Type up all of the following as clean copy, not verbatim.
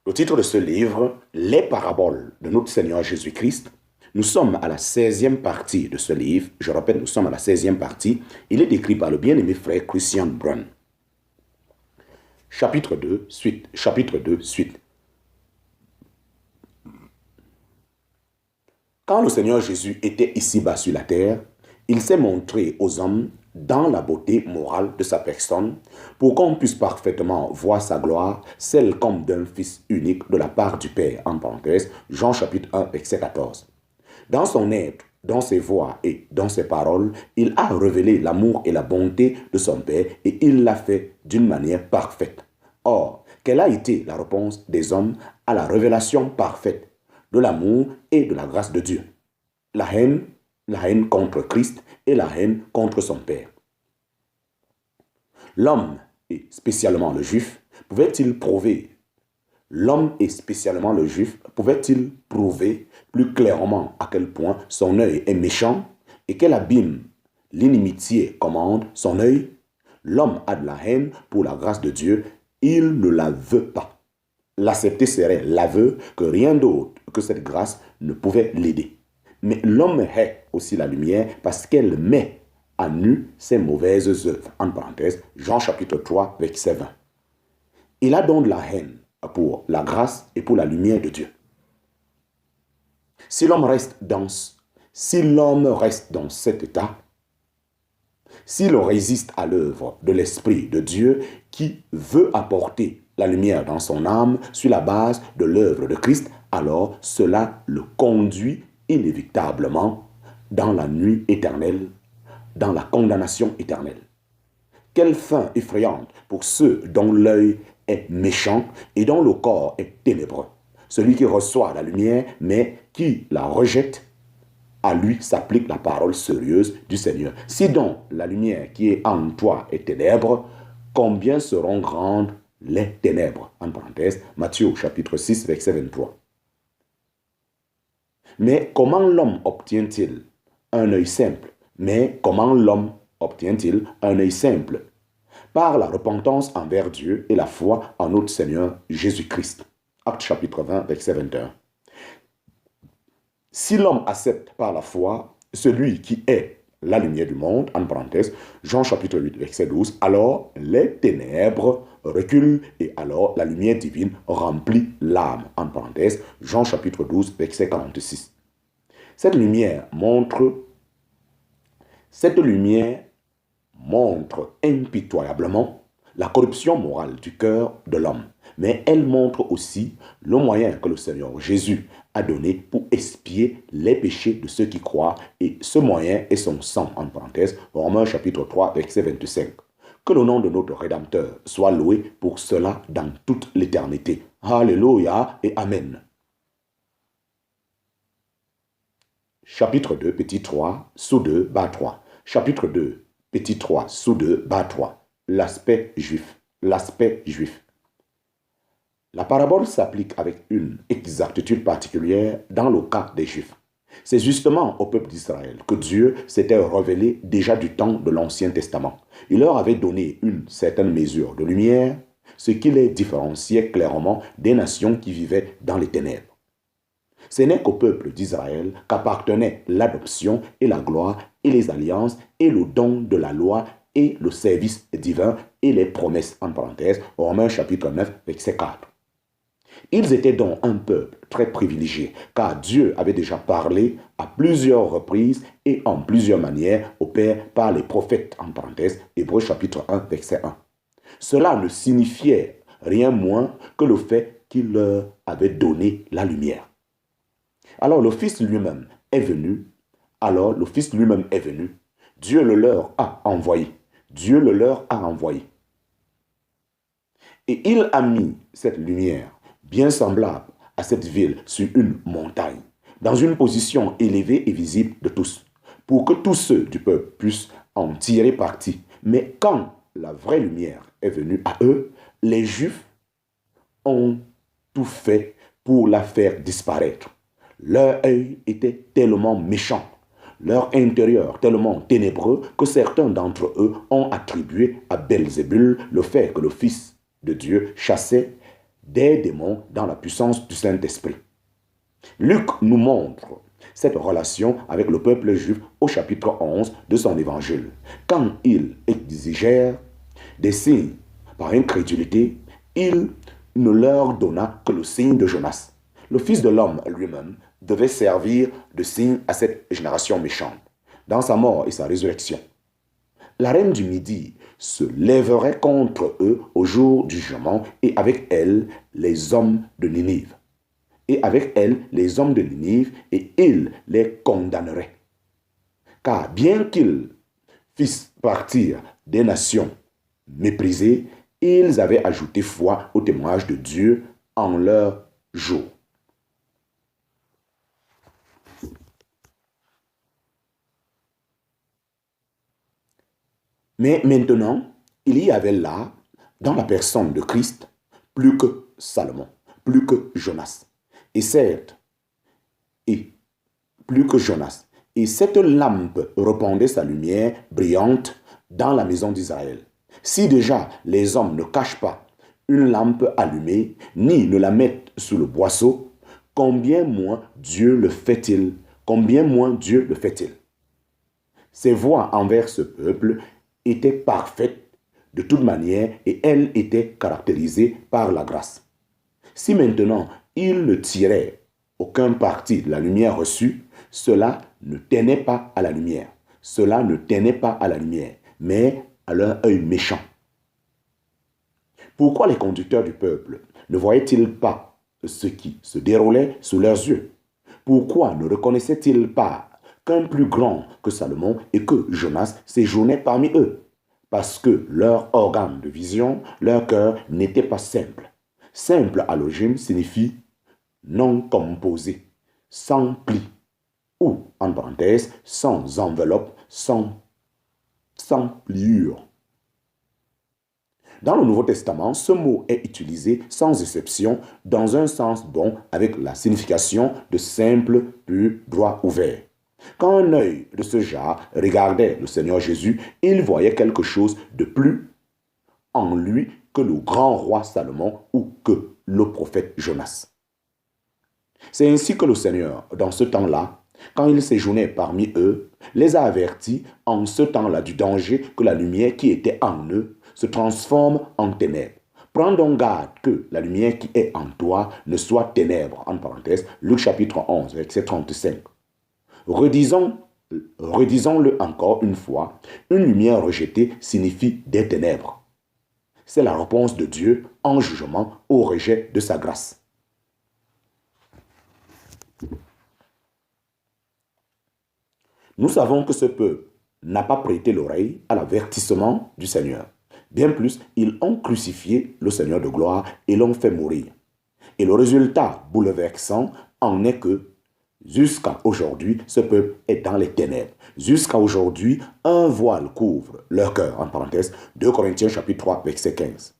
Le titre de ce livre, Les paraboles de notre Seigneur Jésus-Christ. Nous sommes à la 16e partie de ce livre. Je répète, nous sommes à la 16e partie. Il est écrit par le bien-aimé frère Christian Brun. Chapitre 2, suite. Chapitre 2, suite. Quand le Seigneur Jésus était ici-bas sur la terre, il s'est montré aux hommes dans la beauté morale de sa personne, pour qu'on puisse parfaitement voir sa gloire, celle comme d'un Fils unique de la part du Père, en parenthèse, Jean chapitre 1, verset 14. Dans son être, dans ses voix et dans ses paroles, il a révélé l'amour et la bonté de son Père et il l'a fait d'une manière parfaite. Or, quelle a été la réponse des hommes à la révélation parfaite de l'amour et de la grâce de Dieu? La haine contre Christ et la haine contre son Père. L'homme, et spécialement le juif, pouvait-il prouver plus clairement à quel point son œil est méchant et quel abîme l'inimitié commande son œil? L'homme a de la haine pour la grâce de Dieu, il ne la veut pas. L'accepter serait l'aveu que rien d'autre que cette grâce ne pouvait l'aider. Mais l'homme hait aussi la lumière parce qu'elle met à nu ses mauvaises œuvres. En parenthèse, Jean chapitre 3, verset 20. Il a donc de la haine pour la grâce et pour la lumière de Dieu. Si l'homme reste dans cet état, s'il résiste à l'œuvre de l'Esprit de Dieu qui veut apporter la lumière dans son âme sur la base de l'œuvre de Christ, alors cela le conduit inévitablement dans la nuit éternelle, dans la condamnation éternelle. Quelle fin effrayante pour ceux dont l'œil est méchant et dont le corps est ténébreux. Celui qui reçoit la lumière, mais qui la rejette, à lui s'applique la parole sérieuse du Seigneur. Si donc la lumière qui est en toi est ténèbre, combien seront grandes les ténèbres? En parenthèse, Matthieu chapitre 6, verset 23. Mais comment l'homme obtient-il un œil simple? Par la repentance envers Dieu et la foi en notre Seigneur Jésus-Christ. Acte chapitre 20, verset 21. Si l'homme accepte par la foi celui qui est la lumière du monde, en parenthèse, Jean chapitre 8, verset 12, alors les ténèbres reculent et alors la lumière divine remplit l'âme, en parenthèse, Jean chapitre 12, verset 46. Cette lumière montre impitoyablement la corruption morale du cœur de l'homme, mais elle montre aussi le moyen que le Seigneur Jésus a donné pour expier les péchés de ceux qui croient, et ce moyen est son sang, en parenthèse, Romains chapitre 3, verset 25. Que le nom de notre Rédempteur soit loué pour cela dans toute l'éternité. Alléluia et Amen. Chapitre 2, petit 3, sous 2, bas 3. Chapitre 2, petit 3, sous 2, bas 3. L'aspect juif. La parabole s'applique avec une exactitude particulière dans le cas des Juifs. C'est justement au peuple d'Israël que Dieu s'était révélé déjà du temps de l'Ancien Testament. Il leur avait donné une certaine mesure de lumière, ce qui les différenciait clairement des nations qui vivaient dans les ténèbres. Ce n'est qu'au peuple d'Israël qu'appartenaient l'adoption et la gloire et les alliances et le don de la loi et le service divin et les promesses, en parenthèse, Romains chapitre 9, verset 4. Ils étaient donc un peuple très privilégié, car Dieu avait déjà parlé à plusieurs reprises et en plusieurs manières au Père par les prophètes, en parenthèse, Hébreux chapitre 1, verset 1. Cela ne signifiait rien moins que le fait qu'il leur avait donné la lumière. Alors le Fils lui-même est venu, Dieu le leur a envoyé. Et il a mis cette lumière, bien semblable à cette ville, sur une montagne, dans une position élevée et visible de tous, pour que tous ceux du peuple puissent en tirer parti. Mais quand la vraie lumière est venue à eux, les Juifs ont tout fait pour la faire disparaître. Leur œil était tellement méchant, leur intérieur tellement ténébreux que certains d'entre eux ont attribué à Belzébul le fait que le Fils de Dieu chassait des démons dans la puissance du Saint-Esprit. Luc nous montre cette relation avec le peuple juif au chapitre 11 de son évangile. Quand il exigèrent des signes par incrédulité, il ne leur donna que le signe de Jonas. Le Fils de l'homme lui-même devait servir de signe à cette génération méchante, dans sa mort et sa résurrection. La reine du Midi se lèverait contre eux au jour du jugement, et avec elle les hommes de Ninive. Et avec elle les hommes de Ninive, et ils les condamneraient. Car bien qu'ils fissent partir des nations méprisées, ils avaient ajouté foi au témoignage de Dieu en leur jour. Mais maintenant, il y avait là, dans la personne de Christ, plus que Salomon, plus que Jonas. Et certes, et plus que Jonas. Et cette lampe répandait sa lumière brillante dans la maison d'Israël. Si déjà les hommes ne cachent pas une lampe allumée, ni ne la mettent sous le boisseau, combien moins Dieu le fait-il? Combien moins Dieu le fait-il? Ses voies envers ce peuple étaient parfaites de toute manière et elles étaient caractérisées par la grâce. Si maintenant il ne tirait aucun parti de la lumière reçue, cela ne tenait pas à la lumière. Cela ne tenait pas à la lumière, mais à leur œil méchant. Pourquoi les conducteurs du peuple ne voyaient-ils pas ce qui se déroulait sous leurs yeux? Pourquoi ne reconnaissaient-ils pas qu'un plus grand que Salomon et que Jonas séjournait parmi eux? Parce que leur organe de vision, leur cœur n'était pas simple. Simple à l'origine signifie non composé, sans pli, ou, en parenthèse, sans enveloppe, sans pliure. Dans le Nouveau Testament, ce mot est utilisé sans exception dans un sens bon avec la signification de simple, pur, droit, ouvert. Quand un œil de ce genre regardait le Seigneur Jésus, il voyait quelque chose de plus en lui que le grand roi Salomon ou que le prophète Jonas. C'est ainsi que le Seigneur, dans ce temps-là, quand il séjournait parmi eux, les a avertis en ce temps-là du danger que la lumière qui était en eux se transforme en ténèbres. Prends donc garde que la lumière qui est en toi ne soit ténèbres, en parenthèse, Luc chapitre 11, verset 35. Redisons-le encore une fois, une lumière rejetée signifie des ténèbres. C'est la réponse de Dieu en jugement au rejet de sa grâce. Nous savons que ce peuple n'a pas prêté l'oreille à l'avertissement du Seigneur. Bien plus, ils ont crucifié le Seigneur de gloire et l'ont fait mourir. Et le résultat bouleversant en est que, jusqu'à aujourd'hui, ce peuple est dans les ténèbres. Jusqu'à aujourd'hui, un voile couvre leur cœur, en parenthèse, 2 Corinthiens chapitre 3, verset 15.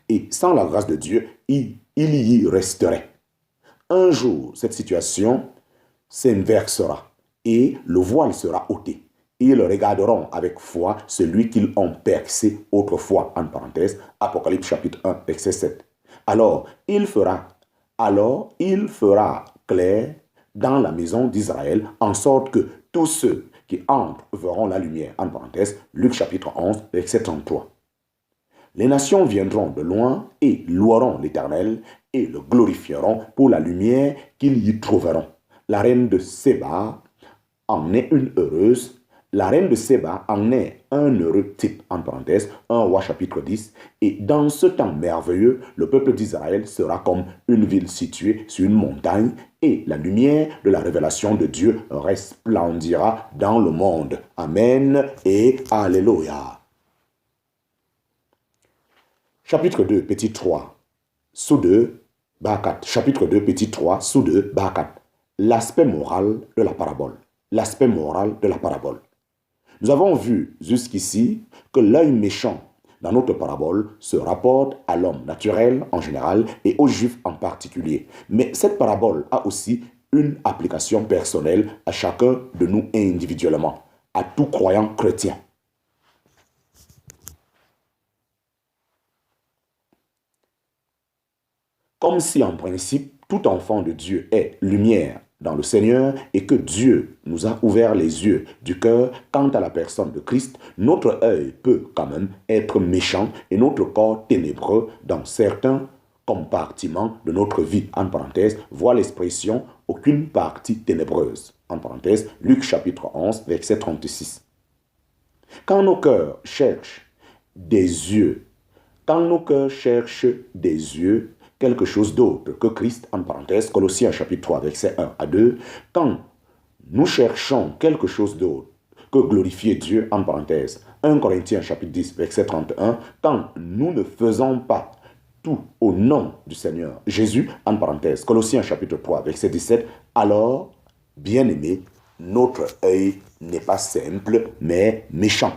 Et sans la grâce de Dieu, il y resterait. Un jour, cette situation s'inversera et le voile sera ôté. Ils regarderont avec foi celui qu'ils ont percé autrefois, en parenthèse, Apocalypse chapitre 1, verset 7. Alors il fera clair dans la maison d'Israël, en sorte que tous ceux qui entrent verront la lumière, en parenthèse, Luc chapitre 11, verset 33. Les nations viendront de loin et loueront l'Éternel et le glorifieront pour la lumière qu'ils y trouveront. La reine de Séba en est une heureuse. La reine de Séba en est un heureux type, en parenthèse, 1 Roi chapitre 10. Et dans ce temps merveilleux, le peuple d'Israël sera comme une ville située sur une montagne et la lumière de la révélation de Dieu resplendira dans le monde. Amen et Alléluia. Chapitre 2, petit 3, sous 2, bas 4. Chapitre 2, petit 3, sous 2, bas 4. L'aspect moral de la parabole. L'aspect moral de la parabole. Nous avons vu jusqu'ici que l'œil méchant dans notre parabole se rapporte à l'homme naturel en général et aux juifs en particulier. Mais cette parabole a aussi une application personnelle à chacun de nous individuellement, à tout croyant chrétien. Comme si en principe, tout enfant de Dieu est lumière dans le Seigneur et que Dieu nous a ouvert les yeux du cœur quant à la personne de Christ, notre œil peut quand même être méchant et notre corps ténébreux dans certains compartiments de notre vie. En parenthèse, voit l'expression « aucune partie ténébreuse ». En parenthèse, Luc chapitre 11, verset 36. Quand nos cœurs cherchent des yeux, quelque chose d'autre que Christ, en parenthèse, Colossiens chapitre 3, verset 1 à 2, quand nous cherchons quelque chose d'autre que glorifier Dieu, en parenthèse, 1 Corinthiens chapitre 10, verset 31, quand nous ne faisons pas tout au nom du Seigneur Jésus, en parenthèse, Colossiens chapitre 3, verset 17, alors, bien-aimés, notre œil n'est pas simple, mais méchant.